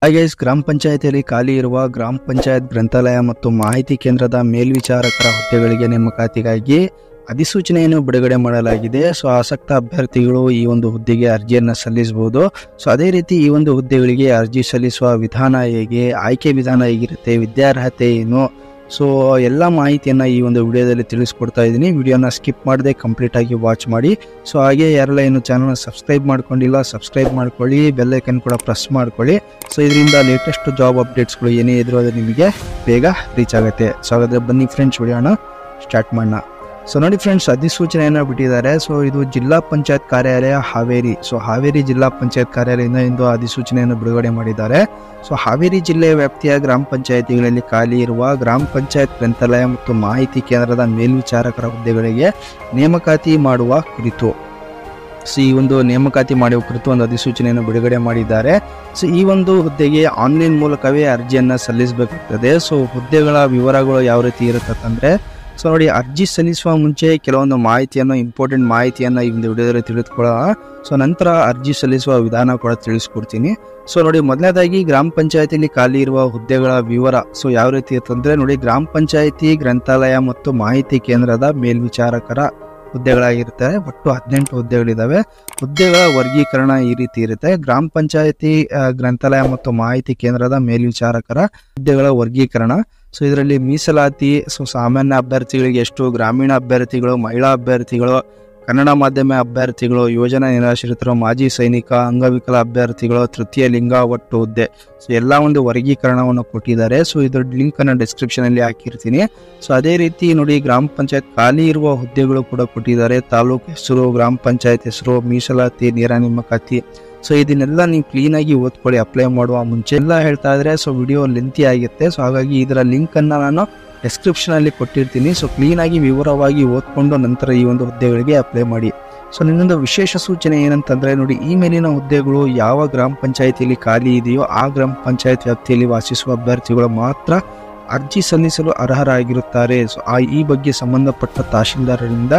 ಹಾಗೆ ಗ್ರಾಮ ಪಂಚಾಯತಿಯಲ್ಲಿ ಖಾಲಿ ಇರುವ ಗ್ರಾಮ ಪಂಚಾಯತ್ ಗ್ರಂಥಾಲಯ ಮತ್ತು ಮಾಹಿತಿ ಕೇಂದ್ರದ ಮೇಲ್ವಿಚಾರಕರ ಹುದ್ದೆಗಳಿಗೆ ನೇಮಕಾತಿಗಾಗಿ ಅಧಿಸೂಚನೆಯನ್ನು ಬಿಡುಗಡೆ ಮಾಡಲಾಗಿದೆ. ಸೊ ಆಸಕ್ತ ಅಭ್ಯರ್ಥಿಗಳು ಈ ಒಂದು ಹುದ್ದೆಗೆ ಅರ್ಜಿಯನ್ನು ಸಲ್ಲಿಸಬಹುದು. ಸೊ ಅದೇ ರೀತಿ ಈ ಒಂದು ಹುದ್ದೆಗಳಿಗೆ ಅರ್ಜಿ ಸಲ್ಲಿಸುವ ವಿಧಾನ ಹೇಗೆ, ಆಯ್ಕೆ ವಿಧಾನ ಹೇಗಿರುತ್ತೆ, ವಿದ್ಯಾರ್ಹತೆ ಏನು, ಸೊ ಎಲ್ಲ ಮಾಹಿತಿಯನ್ನು ಈ ಒಂದು ವಿಡಿಯೋದಲ್ಲಿ ತಿಳಿಸ್ಕೊಡ್ತಾ ಇದ್ದೀನಿ. ವಿಡಿಯೋನ ಸ್ಕಿಪ್ ಮಾಡದೆ ಕಂಪ್ಲೀಟ್ ಆಗಿ ವಾಚ್ ಮಾಡಿ. ಸೊ ಹಾಗೆ ಯಾರೆಲ್ಲ ಏನು ಚಾನಲ್ನ ಸಬ್ಸ್ಕ್ರೈಬ್ ಮಾಡ್ಕೊಂಡಿಲ್ಲ ಸಬ್ಸ್ಕ್ರೈಬ್ ಮಾಡ್ಕೊಳ್ಳಿ, ಬೆಲ್ ಐಕನ್ ಕೂಡ ಪ್ರೆಸ್ ಮಾಡ್ಕೊಳ್ಳಿ. ಸೊ ಇದರಿಂದ ಲೇಟೆಸ್ಟ್ ಜಾಬ್ ಅಪ್ಡೇಟ್ಸ್ಗಳು ಏನೇ ಇದ್ರೂ ಅದು ನಿಮಗೆ ಬೇಗ ರೀಚ್ ಆಗುತ್ತೆ. ಸೊ ಹಾಗಾದರೆ ಬನ್ನಿ ಫ್ರೆಂಡ್ಸ್, ವಿಡಿಯೋನ ಸ್ಟಾರ್ಟ್ ಮಾಡೋಣ. ಸೊ ನೋಡಿ ಫ್ರೆಂಡ್ಸ್, ಅಧಿಸೂಚನೆಯನ್ನು ಬಿಟ್ಟಿದ್ದಾರೆ. ಸೊ ಇದು ಜಿಲ್ಲಾ ಪಂಚಾಯತ್ ಕಾರ್ಯಾಲಯ ಹಾವೇರಿ. ಸೊ ಹಾವೇರಿ ಜಿಲ್ಲಾ ಪಂಚಾಯತ್ ಕಾರ್ಯಾಲಯದಿಂದ ಇಂದು ಅಧಿಸೂಚನೆಯನ್ನು ಬಿಡುಗಡೆ ಮಾಡಿದ್ದಾರೆ. ಸೊ ಹಾವೇರಿ ಜಿಲ್ಲೆಯ ವ್ಯಾಪ್ತಿಯ ಗ್ರಾಮ ಪಂಚಾಯತಿಗಳಲ್ಲಿ ಖಾಲಿ ಇರುವ ಗ್ರಾಮ ಪಂಚಾಯತ್ ಗ್ರಂಥಾಲಯ ಮತ್ತು ಮಾಹಿತಿ ಕೇಂದ್ರದ ಮೇಲ್ವಿಚಾರಕರ ಹುದ್ದೆಗಳಿಗೆ ನೇಮಕಾತಿ ಮಾಡುವ ಕುರಿತು ಈ ಒಂದು ನೇಮಕಾತಿ ಮಾಡುವ ಕುರಿತು ಒಂದು ಅಧಿಸೂಚನೆಯನ್ನು ಬಿಡುಗಡೆ ಮಾಡಿದ್ದಾರೆ. ಸೊ ಈ ಒಂದು ಹುದ್ದೆಗೆ ಆನ್ಲೈನ್ ಮೂಲಕವೇ ಅರ್ಜಿಯನ್ನು ಸಲ್ಲಿಸಬೇಕಾಗ್ತದೆ. ಸೊ ಹುದ್ದೆಗಳ ವಿವರಗಳು ಯಾವ ರೀತಿ ಇರುತ್ತಂದ್ರೆ, ಸೊ ನೋಡಿ, ಅರ್ಜಿ ಸಲ್ಲಿಸುವ ಮುಂಚೆ ಕೆಲವೊಂದು ಮಾಹಿತಿಯನ್ನು, ಇಂಪಾರ್ಟೆಂಟ್ ಮಾಹಿತಿಯನ್ನು ಈ ಒಂದು ವಿಡಿಯೋದಲ್ಲಿ ತಿಳಿದುಕೊಳ್ಳೋಣ. ಸೊ ನಂತರ ಅರ್ಜಿ ಸಲ್ಲಿಸುವ ವಿಧಾನ ಕೂಡ ತಿಳಿಸ್ಕೊಡ್ತೀನಿ. ಸೊ ನೋಡಿ, ಮೊದಲನೇದಾಗಿ ಗ್ರಾಮ ಪಂಚಾಯತಿಯಲ್ಲಿ ಖಾಲಿ ಇರುವ ಹುದ್ದೆಗಳ ವಿವರ ಸೊ ಯಾವ ರೀತಿ ಇರ್ತಂದ್ರೆ, ನೋಡಿ, ಗ್ರಾಮ ಪಂಚಾಯತಿ ಗ್ರಂಥಾಲಯ ಮತ್ತು ಮಾಹಿತಿ ಕೇಂದ್ರದ ಮೇಲ್ವಿಚಾರಕರ ಹುದ್ದೆಗಳಾಗಿರ್ತಾರೆ. ಒಟ್ಟು 18 ಹುದ್ದೆಗಳಿದ್ದಾವೆ. ಹುದ್ದೆಗಳ ವರ್ಗೀಕರಣ ಈ ರೀತಿ ಇರುತ್ತೆ. ಗ್ರಾಮ ಪಂಚಾಯತಿ ಗ್ರಂಥಾಲಯ ಮತ್ತು ಮಾಹಿತಿ ಕೇಂದ್ರದ ಮೇಲ್ವಿಚಾರಕರ ಹುದ್ದೆಗಳ ವರ್ಗೀಕರಣ. ಸೊ ಇದರಲ್ಲಿ ಮೀಸಲಾತಿ, ಸೊ ಸಾಮಾನ್ಯ ಅಭ್ಯರ್ಥಿಗಳಿಗೆ ಎಷ್ಟು, ಗ್ರಾಮೀಣ ಅಭ್ಯರ್ಥಿಗಳು, ಮಹಿಳಾ ಅಭ್ಯರ್ಥಿಗಳು, ಕನ್ನಡ ಮಾಧ್ಯಮ ಅಭ್ಯರ್ಥಿಗಳು, ಯೋಜನಾ ನಿರಾಶ್ರಿತರು, ಮಾಜಿ ಸೈನಿಕ, ಅಂಗವಿಕಲ ಅಭ್ಯರ್ಥಿಗಳು, ತೃತೀಯ ಲಿಂಗ, ಒಟ್ಟು ಹುದ್ದೆ. ಸೊ ಎಲ್ಲ ಒಂದು ವರ್ಗೀಕರಣವನ್ನು ಕೊಟ್ಟಿದ್ದಾರೆ. ಸೊ ಇದರ ಲಿಂಕನ್ನು ಡಿಸ್ಕ್ರಿಪ್ಷನಲ್ಲಿ ಹಾಕಿರ್ತೀನಿ. ಸೊ ಅದೇ ರೀತಿ ನೋಡಿ, ಗ್ರಾಮ ಪಂಚಾಯತ್ ಖಾಲಿ ಇರುವ ಹುದ್ದೆಗಳು ಕೂಡ ಕೊಟ್ಟಿದ್ದಾರೆ. ತಾಲೂಕು ಹೆಸರು, ಗ್ರಾಮ ಪಂಚಾಯತ್ ಹೆಸರು, ಮೀಸಲಾತಿ, ನೇರ ನೇಮಕಾತಿ. ಸೊ ಇದನ್ನೆಲ್ಲ ನೀವು ಕ್ಲೀನಾಗಿ ಓದ್ಕೊಳ್ಳಿ ಅಪ್ಲೈ ಮಾಡುವ ಮುಂಚೆ. ಎಲ್ಲ ಹೇಳ್ತಾ ಇದ್ರೆ ಸೊ ವಿಡಿಯೋ ಲೆಂತಿ ಆಗುತ್ತೆ. ಸೊ ಹಾಗಾಗಿ ಇದರ ಲಿಂಕನ್ನು ನಾನು ಡಿಸ್ಕ್ರಿಪ್ಷನಲ್ಲಿ ಕೊಟ್ಟಿರ್ತೀನಿ. ಸೊ ಕ್ಲೀನಾಗಿ ವಿವರವಾಗಿ ಓದ್ಕೊಂಡು ನಂತರ ಈ ಒಂದು ಹುದ್ದೆಗಳಿಗೆ ಅಪ್ಲೈ ಮಾಡಿ. ಸೊ ಇನ್ನೊಂದು ವಿಶೇಷ ಸೂಚನೆ ಏನಂತಂದರೆ, ನೋಡಿ, ಈ ಮೇಲಿನ ಹುದ್ದೆಗಳು ಯಾವ ಗ್ರಾಮ ಪಂಚಾಯತಿಯಲ್ಲಿ ಖಾಲಿ ಇದೆಯೋ ಆ ಗ್ರಾಮ ಪಂಚಾಯತ್ ವ್ಯಾಪ್ತಿಯಲ್ಲಿ ವಾಸಿಸುವ ಅಭ್ಯರ್ಥಿಗಳು ಮಾತ್ರ ಅರ್ಜಿ ಸಲ್ಲಿಸಲು ಅರ್ಹರಾಗಿರುತ್ತಾರೆ. ಸೊ ಈ ಬಗ್ಗೆ ಸಂಬಂಧಪಟ್ಟ ತಹಶೀಲ್ದಾರರಿಂದ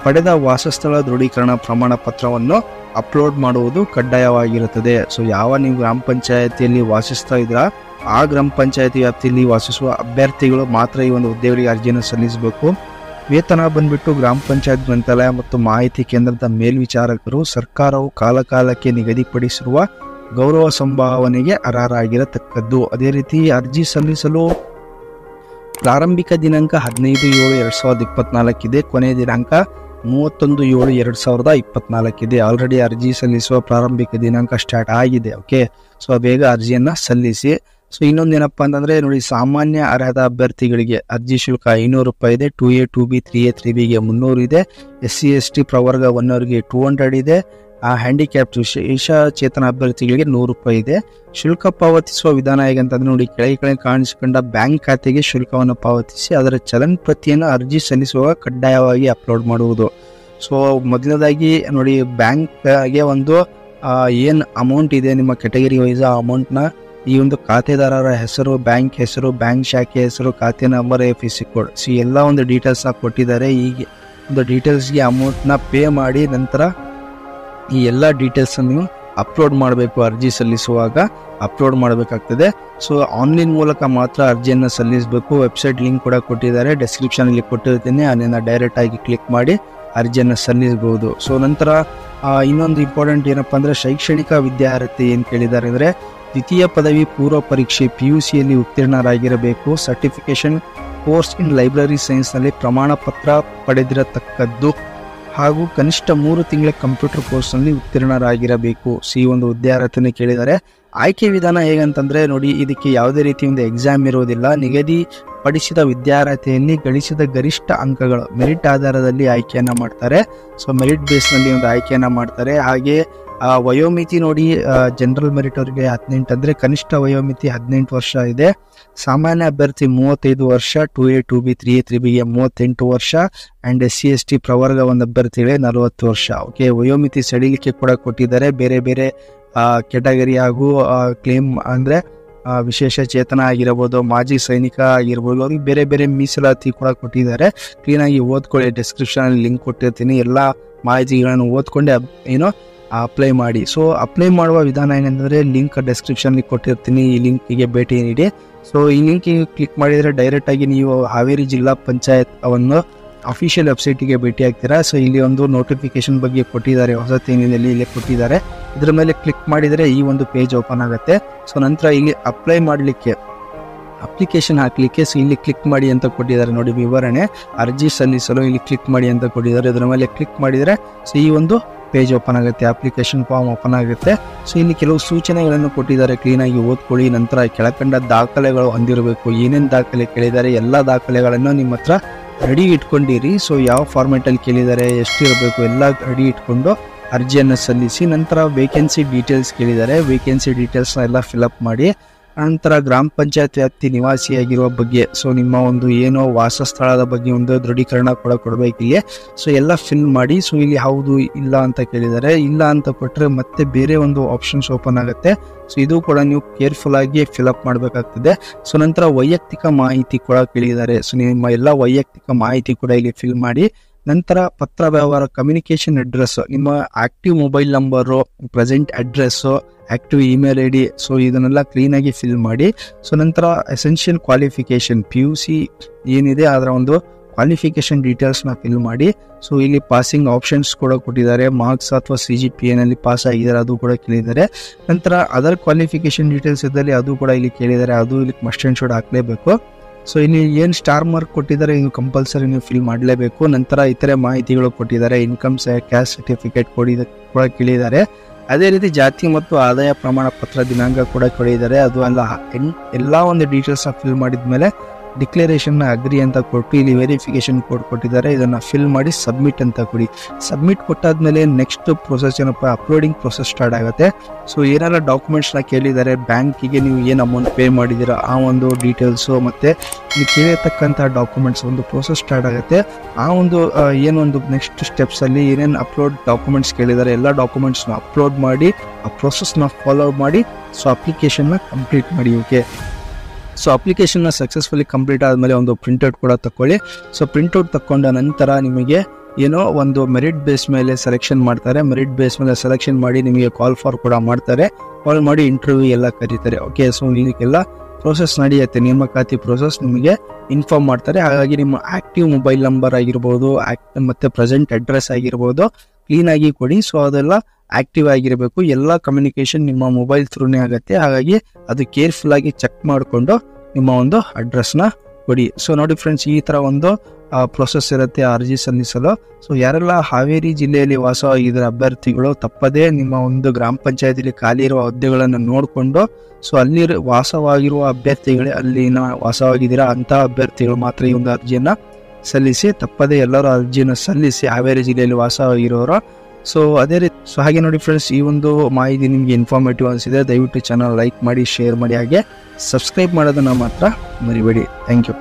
ಪಡೆದ ವಾಸಸ್ಥಳ ದೃಢೀಕರಣ ಪ್ರಮಾಣ ಪತ್ರವನ್ನು ಅಪ್ಲೋಡ್ ಮಾಡುವುದು ಕಡ್ಡಾಯವಾಗಿರುತ್ತದೆ. ಸೊ ಯಾವ ನೀವು ಗ್ರಾಮ ಪಂಚಾಯತಿಯಲ್ಲಿ ವಾಸಿಸ್ತಾ ಇದ್ದೀರಾ ಆ ಗ್ರಾಮ ಪಂಚಾಯತಿ ವ್ಯಾಪ್ತಿಯಲ್ಲಿ ವಾಸಿಸುವ ಅಭ್ಯರ್ಥಿಗಳು ಮಾತ್ರ ಈ ಒಂದು ಹುದ್ದೆಗಳಿಗೆ ಅರ್ಜಿಯನ್ನು ಸಲ್ಲಿಸಬೇಕು. ವೇತನ ಬಂದ್ಬಿಟ್ಟು ಗ್ರಾಮ ಪಂಚಾಯತ್ ಗ್ರಂಥಾಲಯ ಮತ್ತು ಮಾಹಿತಿ ಕೇಂದ್ರದ ಮೇಲ್ವಿಚಾರಕರು ಸರ್ಕಾರವು ಕಾಲಕಾಲಕ್ಕೆ ನಿಗದಿಪಡಿಸಿರುವ ಗೌರವ ಸಂಭಾವನೆಗೆ ಅರ್ಹರಾಗಿರತಕ್ಕದ್ದು. ಅದೇ ರೀತಿ ಅರ್ಜಿ ಸಲ್ಲಿಸಲು ಪ್ರಾರಂಭಿಕ ದಿನಾಂಕ 15/7/2024 ಇದೆ. ಕೊನೆಯ ದಿನಾಂಕ 31/7/2024 ಇದೆ. ಆಲ್ರೆಡಿ ಅರ್ಜಿ ಸಲ್ಲಿಸುವ ಪ್ರಾರಂಭಿಕ ದಿನಾಂಕ ಸ್ಟಾರ್ಟ್ ಆಗಿದೆ. ಓಕೆ, ಸೊ ಬೇಗ ಅರ್ಜಿಯನ್ನು ಸಲ್ಲಿಸಿ. ಸೊ ಇನ್ನೊಂದೇನಪ್ಪ ಅಂತಂದರೆ, ನೋಡಿ, ಸಾಮಾನ್ಯ ಅರ್ಹತಾ ಅಭ್ಯರ್ಥಿಗಳಿಗೆ ಅರ್ಜಿ ಶುಲ್ಕ 500 ರೂಪಾಯಿ ಇದೆ. 2A 2B 3A 3Bಗೆ 300 ಇದೆ. SC ST ಪ್ರವರ್ಗ 1ಅವರಿಗೆ 200 ಇದೆ. ಹ್ಯಾಂಡಿಕ್ಯಾಪ್ ವಿಶೇಷಚೇತನ ಅಭ್ಯರ್ಥಿಗಳಿಗೆ 100 ರೂಪಾಯಿ ಇದೆ. ಶುಲ್ಕ ಪಾವತಿಸುವ ವಿಧಾನ ಹೇಗಂತಂದ್ರೆ, ನೋಡಿ, ಕೆಳಗೆ ಕಾಣಿಸಿಕೊಂಡ ಬ್ಯಾಂಕ್ ಖಾತೆಗೆ ಶುಲ್ಕವನ್ನು ಪಾವತಿಸಿ ಅದರ ಚಲನ್ ಪ್ರತಿಯನ್ನು ಅರ್ಜಿ ಸಲ್ಲಿಸುವಾಗ ಕಡ್ಡಾಯವಾಗಿ ಅಪ್ಲೋಡ್ ಮಾಡುವುದು. ಸೊ ಮೊದಲನೇದಾಗಿ ನೋಡಿ, ಬ್ಯಾಂಕ್ಗೆ ಒಂದು ಏನು ಅಮೌಂಟ್ ಇದೆ ನಿಮ್ಮ ಕೆಟಗರಿ ವೈಸ್ ಆ ಅಮೌಂಟ್ನ ಈ ಒಂದು ಖಾತೆದಾರರ ಹೆಸರು, ಬ್ಯಾಂಕ್ ಹೆಸರು, ಬ್ಯಾಂಕ್ ಶಾಖೆ ಹೆಸರು, ಖಾತೆ ನಂಬರ್, FSC ಕೋಡ್, ಸೊ ಎಲ್ಲ ಒಂದು ಡೀಟೇಲ್ಸ್ನ ಕೊಟ್ಟಿದ್ದಾರೆ. ಈಗ ಒಂದು ಡೀಟೇಲ್ಸ್ಗೆ ಅಮೌಂಟ್ನ ಪೇ ಮಾಡಿ ನಂತರ ಈ ಎಲ್ಲ ಡೀಟೇಲ್ಸನ್ನು ನೀವು ಅಪ್ಲೋಡ್ ಮಾಡಬೇಕು. ಅರ್ಜಿ ಸಲ್ಲಿಸುವಾಗ ಅಪ್ಲೋಡ್ ಮಾಡಬೇಕಾಗ್ತದೆ. ಸೊ ಆನ್ಲೈನ್ ಮೂಲಕ ಮಾತ್ರ ಅರ್ಜಿಯನ್ನು ಸಲ್ಲಿಸಬೇಕು. ವೆಬ್ಸೈಟ್ ಲಿಂಕ್ ಕೂಡ ಕೊಟ್ಟಿದ್ದಾರೆ, ಡಿಸ್ಕ್ರಿಪ್ಷನಲ್ಲಿ ಕೊಟ್ಟಿರ್ತೀನಿ. ಅದನ್ನು ಡೈರೆಕ್ಟಾಗಿ ಕ್ಲಿಕ್ ಮಾಡಿ ಅರ್ಜಿಯನ್ನು ಸಲ್ಲಿಸಬಹುದು. ಸೊ ನಂತರ ಇನ್ನೊಂದು ಇಂಪಾರ್ಟೆಂಟ್ ಏನಪ್ಪ ಅಂದರೆ, ಶೈಕ್ಷಣಿಕ ವಿದ್ಯಾರ್ಹತೆ ಏನು ಕೇಳಿದ್ದಾರೆ ಅಂದರೆ, ದ್ವಿತೀಯ ಪದವಿ ಪೂರ್ವ ಪರೀಕ್ಷೆ PUCಯಲ್ಲಿ ಉತ್ತೀರ್ಣರಾಗಿರಬೇಕು. ಸರ್ಟಿಫಿಕೇಶನ್ ಕೋರ್ಸ್ ಇನ್ ಲೈಬ್ರರಿ ಸೈನ್ಸ್ನಲ್ಲಿ ಪ್ರಮಾಣ ಪತ್ರ ಪಡೆದಿರತಕ್ಕದ್ದು ಹಾಗೂ ಕನಿಷ್ಠ 3 ತಿಂಗಳ ಕಂಪ್ಯೂಟರ್ ಕೋರ್ಸ್ನಲ್ಲಿ ಉತ್ತೀರ್ಣರಾಗಿರಬೇಕು. ಈ ಒಂದು ವಿದ್ಯಾರ್ಹತೆಯನ್ನು ಕೇಳಿದ್ದಾರೆ. ಆಯ್ಕೆ ವಿಧಾನ ಹೇಗಂತಂದರೆ, ನೋಡಿ, ಇದಕ್ಕೆ ಯಾವುದೇ ರೀತಿ ಒಂದು ಎಕ್ಸಾಮ್ ಇರೋದಿಲ್ಲ. ನಿಗದಿಪಡಿಸಿದ ವಿದ್ಯಾರ್ಹತೆಯಲ್ಲಿ ಗಳಿಸಿದ ಗರಿಷ್ಠ ಅಂಕಗಳು ಮೆರಿಟ್ ಆಧಾರದಲ್ಲಿ ಆಯ್ಕೆಯನ್ನು ಮಾಡ್ತಾರೆ. ಸೊ ಮೆರಿಟ್ ಬೇಸ್ನಲ್ಲಿ ಒಂದು ಆಯ್ಕೆಯನ್ನು ಮಾಡ್ತಾರೆ. ಹಾಗೆ ವಯೋಮಿತಿ ನೋಡಿ, ಜನರಲ್ ಮೆರಿಟ್ ಅವರಿಗೆ 18 ಅಂದರೆ ಕನಿಷ್ಠ ವಯೋಮಿತಿ 18 ವರ್ಷ ಇದೆ. ಸಾಮಾನ್ಯ ಅಭ್ಯರ್ಥಿ 35 ವರ್ಷ, 2A 2B 3A 3Bಗೆ 38 ವರ್ಷ, ಆ್ಯಂಡ್ SC ST ಪ್ರವರ್ಗ ಒಂದು ಅಭ್ಯರ್ಥಿಗಳಿಗೆ 40 ವರ್ಷ. ಓಕೆ, ವಯೋಮಿತಿ ಸಡಿಲಿಕೆ ಕೂಡ ಕೊಟ್ಟಿದ್ದಾರೆ. ಬೇರೆ ಬೇರೆ ಕೆಟಗರಿ ಹಾಗೂ ಕ್ಲೇಮ್ ಅಂದರೆ ವಿಶೇಷ ಚೇತನ ಆಗಿರಬಹುದು, ಮಾಜಿ ಸೈನಿಕ ಆಗಿರ್ಬೋದು, ಅವ್ರಿಗೆ ಬೇರೆ ಬೇರೆ ಮೀಸಲಾತಿ ಕೂಡ ಕೊಟ್ಟಿದ್ದಾರೆ. ಕ್ಲೀನಾಗಿ ಓದ್ಕೊಳ್ಳಿ, ಡಿಸ್ಕ್ರಿಪ್ಷನಲ್ಲಿ ಲಿಂಕ್ ಕೊಟ್ಟಿರ್ತೀನಿ. ಎಲ್ಲ ಮಾಹಿತಿಗಳನ್ನು ಓದ್ಕೊಂಡೆ ಏನೋ ಅಪ್ಲೈ ಮಾಡಿ. ಸೊ ಅಪ್ಲೈ ಮಾಡುವ ವಿಧಾನ ಏನಂದರೆ ಲಿಂಕ್ ಡಿಸ್ಕ್ರಿಪ್ಷನ್ಲಿ ಕೊಟ್ಟಿರ್ತೀನಿ, ಈ ಲಿಂಕಿಗೆ ಭೇಟಿ ನೀಡಿ. ಸೊ ಈ ಲಿಂಕಿಗೆ ಕ್ಲಿಕ್ ಮಾಡಿದರೆ ಡೈರೆಕ್ಟಾಗಿ ನೀವು ಹಾವೇರಿ ಜಿಲ್ಲಾ ಪಂಚಾಯತ್ ಒಂದು ಅಫಿಷಿಯಲ್ ವೆಬ್ಸೈಟಿಗೆ ಭೇಟಿ ಆಗ್ತೀರಾ. ಸೊ ಇಲ್ಲಿ ಒಂದು ನೋಟಿಫಿಕೇಶನ್ ಬಗ್ಗೆ ಕೊಟ್ಟಿದ್ದಾರೆ, ಹೊಸತೇನಿನಲ್ಲಿ ಇಲ್ಲೇ ಕೊಟ್ಟಿದ್ದಾರೆ. ಇದರ ಮೇಲೆ ಕ್ಲಿಕ್ ಮಾಡಿದರೆ ಈ ಒಂದು ಪೇಜ್ ಓಪನ್ ಆಗುತ್ತೆ. ಸೊ ನಂತರ ಇಲ್ಲಿ ಅಪ್ಲೈ ಮಾಡಲಿಕ್ಕೆ ಅಪ್ಲಿಕೇಶನ್ ಹಾಕಲಿಕ್ಕೆ ಸೊ ಇಲ್ಲಿ ಕ್ಲಿಕ್ ಮಾಡಿ ಅಂತ ಕೊಟ್ಟಿದ್ದಾರೆ ನೋಡಿ, ವಿವರಣೆ ಅರ್ಜಿ ಸಲ್ಲಿಸಲು ಇಲ್ಲಿ ಕ್ಲಿಕ್ ಮಾಡಿ ಅಂತ ಕೊಟ್ಟಿದ್ದಾರೆ. ಇದರ ಮೇಲೆ ಕ್ಲಿಕ್ ಮಾಡಿದರೆ ಸೊ ಈ ಒಂದು ಪೇಜ್ ಓಪನ್ ಆಗುತ್ತೆ, ಅಪ್ಲಿಕೇಶನ್ ಫಾರ್ಮ್ ಓಪನ್ ಆಗುತ್ತೆ. ಸೊ ಇಲ್ಲಿ ಕೆಲವು ಸೂಚನೆಗಳನ್ನು ಕೊಟ್ಟಿದ್ದಾರೆ, ಕ್ಲೀನಾಗಿ ಓದ್ಕೊಳ್ಳಿ. ನಂತರ ಕೆಳಕಂಡ ದಾಖಲೆಗಳು ಹೊಂದಿರಬೇಕು. ಏನೇನು ದಾಖಲೆ ಕೇಳಿದ್ದಾರೆ ಎಲ್ಲ ದಾಖಲೆಗಳನ್ನು ನಿಮ್ಮ ಹತ್ರ ರೆಡಿ ಇಟ್ಕೊಂಡಿರಿ. ಸೊ ಯಾವ ಫಾರ್ಮೆಟಲ್ಲಿ ಕೇಳಿದ್ದಾರೆ, ಎಷ್ಟಿರಬೇಕು ಎಲ್ಲ ರೆಡಿ ಇಟ್ಕೊಂಡು ಅರ್ಜಿಯನ್ನು ಸಲ್ಲಿಸಿ. ನಂತರ ವೇಕೆನ್ಸಿ ಡೀಟೇಲ್ಸ್ ಕೇಳಿದ್ದಾರೆ, ವೇಕೆನ್ಸಿ ಡೀಟೇಲ್ಸ್ನ ಎಲ್ಲ ಫಿಲಪ್ ಮಾಡಿ. ನಂತರ ಗ್ರಾಮ ಪಂಚಾಯತ್ ವ್ಯಾಪ್ತಿ ನಿವಾಸಿಯಾಗಿರುವ ಬಗ್ಗೆ, ಸೊ ನಿಮ್ಮ ಒಂದು ಏನೋ ವಾಸಸ್ಥಳದ ಬಗ್ಗೆ ಒಂದು ದೃಢೀಕರಣ ಕೂಡ ಕೊಡಬೇಕಿಲ್ಲಿ. ಸೊ ಎಲ್ಲ ಫಿಲ್ ಮಾಡಿ. ಸೊ ಇಲ್ಲಿ ಹೌದು ಇಲ್ಲ ಅಂತ ಕೇಳಿದ್ದಾರೆ, ಇಲ್ಲ ಅಂತ ಕೊಟ್ಟರೆ ಮತ್ತೆ ಬೇರೆ ಒಂದು ಆಪ್ಷನ್ಸ್ ಓಪನ್ ಆಗುತ್ತೆ. ಸೊ ಇದು ಕೂಡ ನೀವು ಕೇರ್ಫುಲ್ ಆಗಿ ಫಿಲಪ್ ಮಾಡಬೇಕಾಗ್ತದೆ. ಸೊ ನಂತರ ವೈಯಕ್ತಿಕ ಮಾಹಿತಿ ಕೂಡ ಕೇಳಿದ್ದಾರೆ. ಸೊ ನಿಮ್ಮ ಎಲ್ಲ ವೈಯಕ್ತಿಕ ಮಾಹಿತಿ ಕೂಡ ಇಲ್ಲಿ ಫಿಲ್ ಮಾಡಿ. ನಂತರ ಪತ್ರ ವ್ಯವಹಾರ, ಕಮ್ಯುನಿಕೇಶನ್ ಅಡ್ರೆಸ್, ನಿಮ್ಮ active mobile number, present address, active email I D, so ಇದನ್ನೆಲ್ಲ ಕ್ಲೀನಾಗಿ ಫಿಲ್ ಮಾಡಿ. ಸೊ ನಂತರ ಎಸೆನ್ಷಿಯಲ್ ಕ್ವಾಲಿಫಿಕೇಶನ್ PUC ಏನಿದೆ ಅದರ ಒಂದು ಕ್ವಾಲಿಫಿಕೇಶನ್ ಡೀಟೇಲ್ಸ್ನ ಫಿಲ್ ಮಾಡಿ. ಸೊ ಇಲ್ಲಿ ಪಾಸಿಂಗ್ ಆಪ್ಷನ್ಸ್ ಕೂಡ ಕೊಟ್ಟಿದ್ದಾರೆ, ಮಾರ್ಕ್ಸ್ ಅಥವಾ CGPA ಪಾಸ್ ಆಗಿದ್ದಾರೆ ಅದು ಕೂಡ ಕೇಳಿದ್ದಾರೆ. ನಂತರ ಅದರ್ ಕ್ವಾಲಿಫಿಕೇಶನ್ ಡೀಟೇಲ್ಸ್ ಇದ್ದಲ್ಲಿ ಅದು ಕೂಡ ಇಲ್ಲಿ ಕೇಳಿದ್ದಾರೆ, ಅದು ಇಲ್ಲಿ ಮಸ್ಟ್ ಆ್ಯಂಡ್ ಶುಡ್ ಹಾಕಲೇಬೇಕು. ಸೊ ಇಲ್ಲಿ ಏನು ಸ್ಟಾರ್ ಮಾರ್ಕ್ ಕೊಟ್ಟಿದ್ದಾರೆ ಇದು ಕಂಪಲ್ಸರಿ ನೀವು ಫಿಲ್ ಮಾಡಲೇಬೇಕು. ನಂತರ ಇತರೆ ಮಾಹಿತಿಗಳು ಕೊಟ್ಟಿದ್ದಾರೆ, ಇನ್ಕಮ್ ಕ್ಯಾಸ್ಟ್ ಸರ್ಟಿಫಿಕೇಟ್ ಕೂಡ ಕೇಳಿದ್ದಾರೆ. ಅದೇ ರೀತಿ ಜಾತಿ ಮತ್ತು ಆದಾಯ ಪ್ರಮಾಣ ಪತ್ರ ದಿನಾಂಕ ಕೂಡ ಕೊಟ್ಟಿದ್ದಾರೆ. ಅದು ಎಲ್ಲ ಒಂದು ಡೀಟೇಲ್ಸ್ನ ಫಿಲ್ ಮಾಡಿದ ಮೇಲೆ ಡಿಕ್ಲರೇಷನ್ನ ಅಗ್ರಿ ಅಂತ ಕೊಟ್ಟು ಇಲ್ಲಿ ವೆರಿಫಿಕೇಶನ್ ಕೋಡ್ ಕೊಟ್ಟಿದ್ದಾರೆ, ಇದನ್ನು ಫಿಲ್ ಮಾಡಿ ಸಬ್ಮಿಟ್ ಅಂತ ಕೊಡಿ. ಸಬ್ಮಿಟ್ ಕೊಟ್ಟಾದ್ಮೇಲೆ ನೆಕ್ಸ್ಟ್ ಪ್ರೊಸೆಸ್ ಏನಪ್ಪ, ಅಪ್ಲೋಡಿಂಗ್ ಪ್ರೊಸೆಸ್ ಸ್ಟಾರ್ಟ್ ಆಗುತ್ತೆ. ಸೊ ಏನೆಲ್ಲ ಡಾಕ್ಯುಮೆಂಟ್ಸ್ನ ಕೇಳಿದ್ದಾರೆ, ಬ್ಯಾಂಕಿಗೆ ನೀವು ಏನು ಅಮೌಂಟ್ ಪೇ ಮಾಡಿದ್ದೀರಾ ಆ ಒಂದು ಡೀಟೇಲ್ಸು ಮತ್ತು ಇಲ್ಲಿ ಕೇಳಿರ್ತಕ್ಕಂಥ ಡಾಕ್ಯುಮೆಂಟ್ಸ್ ಒಂದು ಪ್ರೊಸೆಸ್ ಸ್ಟಾರ್ಟ್ ಆಗುತ್ತೆ. ಆ ಒಂದು ಏನೊಂದು ನೆಕ್ಸ್ಟ್ ಸ್ಟೆಪ್ಸಲ್ಲಿ ಏನೇನು ಅಪ್ಲೋಡ್ ಡಾಕ್ಯುಮೆಂಟ್ಸ್ ಕೇಳಿದ್ದಾರೆ ಎಲ್ಲ ಡಾಕ್ಯುಮೆಂಟ್ಸ್ನ ಅಪ್ಲೋಡ್ ಮಾಡಿ ಆ ಪ್ರೊಸೆಸ್ನ ಫಾಲೋ ಮಾಡಿ. ಸೊ ಅಪ್ಲಿಕೇಶನ್ನ ಕಂಪ್ಲೀಟ್ ಮಾಡಿ. ಓಕೆ, ಸೊ ಅಪ್ಲಿಕೇಶನ್ನ ಸಕ್ಸಸ್ಫುಲಿ ಕಂಪ್ಲೀಟ್ ಆದಮೇಲೆ ಒಂದು ಪ್ರಿಂಟ್ಔಟ್ ಕೂಡ ತಗೊಳ್ಳಿ. ಸೊ ಪ್ರಿಂಟ್ಔಟ್ ತಗೊಂಡ ನಂತರ ನಿಮಗೆ ಏನೋ ಒಂದು ಮೆರಿಟ್ ಬೇಸ್ ಮೇಲೆ ಸೆಲೆಕ್ಷನ್ ಮಾಡ್ತಾರೆ. ಮೆರಿಟ್ ಬೇಸ್ ಮೇಲೆ ಸೆಲೆಕ್ಷನ್ ಮಾಡಿ ನಿಮಗೆ ಕಾಲ್ ಫಾರ್ ಕೂಡ ಮಾಡ್ತಾರೆ, ಕಾಲ್ ಮಾಡಿ ಇಂಟರ್ವ್ಯೂ ಎಲ್ಲ ಕರೀತಾರೆ. ಓಕೆ, ಸೊ ಇದಕ್ಕೆಲ್ಲ ಪ್ರೋಸೆಸ್ ನಡೆಯುತ್ತೆ, ನೇಮಕಾತಿ ಪ್ರೋಸೆಸ್ ನಿಮಗೆ ಇನ್ಫಾರ್ಮ್ ಮಾಡ್ತಾರೆ. ಹಾಗಾಗಿ ನಿಮ್ಮ ಆಕ್ಟಿವ್ ಮೊಬೈಲ್ ನಂಬರ್ ಆಗಿರ್ಬೋದು, ಮತ್ತು ಪ್ರೆಸೆಂಟ್ ಅಡ್ರೆಸ್ ಆಗಿರ್ಬೋದು ಕ್ಲೀನಾಗಿ ಕೊಡಿ. ಸೊ ಅದೆಲ್ಲ ಆಕ್ಟಿವ್ ಆಗಿರಬೇಕು. ಎಲ್ಲ ಕಮ್ಯುನಿಕೇಶನ್ ನಿಮ್ಮ ಮೊಬೈಲ್ ಥ್ರೂನೇ ಆಗುತ್ತೆ. ಹಾಗಾಗಿ ಅದು ಕೇರ್ಫುಲ್ ಆಗಿ ಚೆಕ್ ಮಾಡಿಕೊಂಡು ನಿಮ್ಮ ಒಂದು ಅಡ್ರೆಸ್ನ ಕೊಡಿ. ಸೊ ನೋಡಿ ಫ್ರೆಂಡ್ಸ್, ಈ ಥರ ಒಂದು ಪ್ರೊಸೆಸ್ ಇರುತ್ತೆ ಅರ್ಜಿ ಸಲ್ಲಿಸಲು. ಸೊ ಯಾರೆಲ್ಲ ಹಾವೇರಿ ಜಿಲ್ಲೆಯಲ್ಲಿ ವಾಸವಾಗಿದ್ದ ಅಭ್ಯರ್ಥಿಗಳು ತಪ್ಪದೇ ನಿಮ್ಮ ಒಂದು ಗ್ರಾಮ ಪಂಚಾಯತಿಲಿ ಖಾಲಿ ಇರುವ ಹುದ್ದೆಗಳನ್ನು ನೋಡಿಕೊಂಡು, ಸೊ ಅಲ್ಲಿ ವಾಸವಾಗಿರುವ ಅಭ್ಯರ್ಥಿಗಳೇ ಅಲ್ಲಿನ ವಾಸವಾಗಿದ್ದೀರಾ ಅಂಥ ಅಭ್ಯರ್ಥಿಗಳು ಮಾತ್ರ ಈ ಒಂದು ಅರ್ಜಿಯನ್ನು ಸಲ್ಲಿಸಿ. ತಪ್ಪದೇ ಎಲ್ಲರೂ ಅರ್ಜಿಯನ್ನು ಸಲ್ಲಿಸಿ, ಹಾವೇರಿ ಜಿಲ್ಲೆಯಲ್ಲಿ ವಾಸವಾಗಿರೋರು. ಸೊ ಅದೇ ರೀತಿ ಹಾಗೆ ನೋಡಿ ಫ್ರೆಂಡ್ಸ್, ಈ ಒಂದು ಮಾಹಿತಿ ನಿಮಗೆ ಇನ್ಫಾರ್ಮೇಟಿವ್ ಅನಿಸಿದೆ ದಯವಿಟ್ಟು ಚಾನಲ್ ಲೈಕ್ ಮಾಡಿ, ಶೇರ್ ಮಾಡಿ, ಹಾಗೆ ಸಬ್ಸ್ಕ್ರೈಬ್ ಮಾಡೋದನ್ನು ಮಾತ್ರ ಮರಿಬೇಡಿ. Thank you.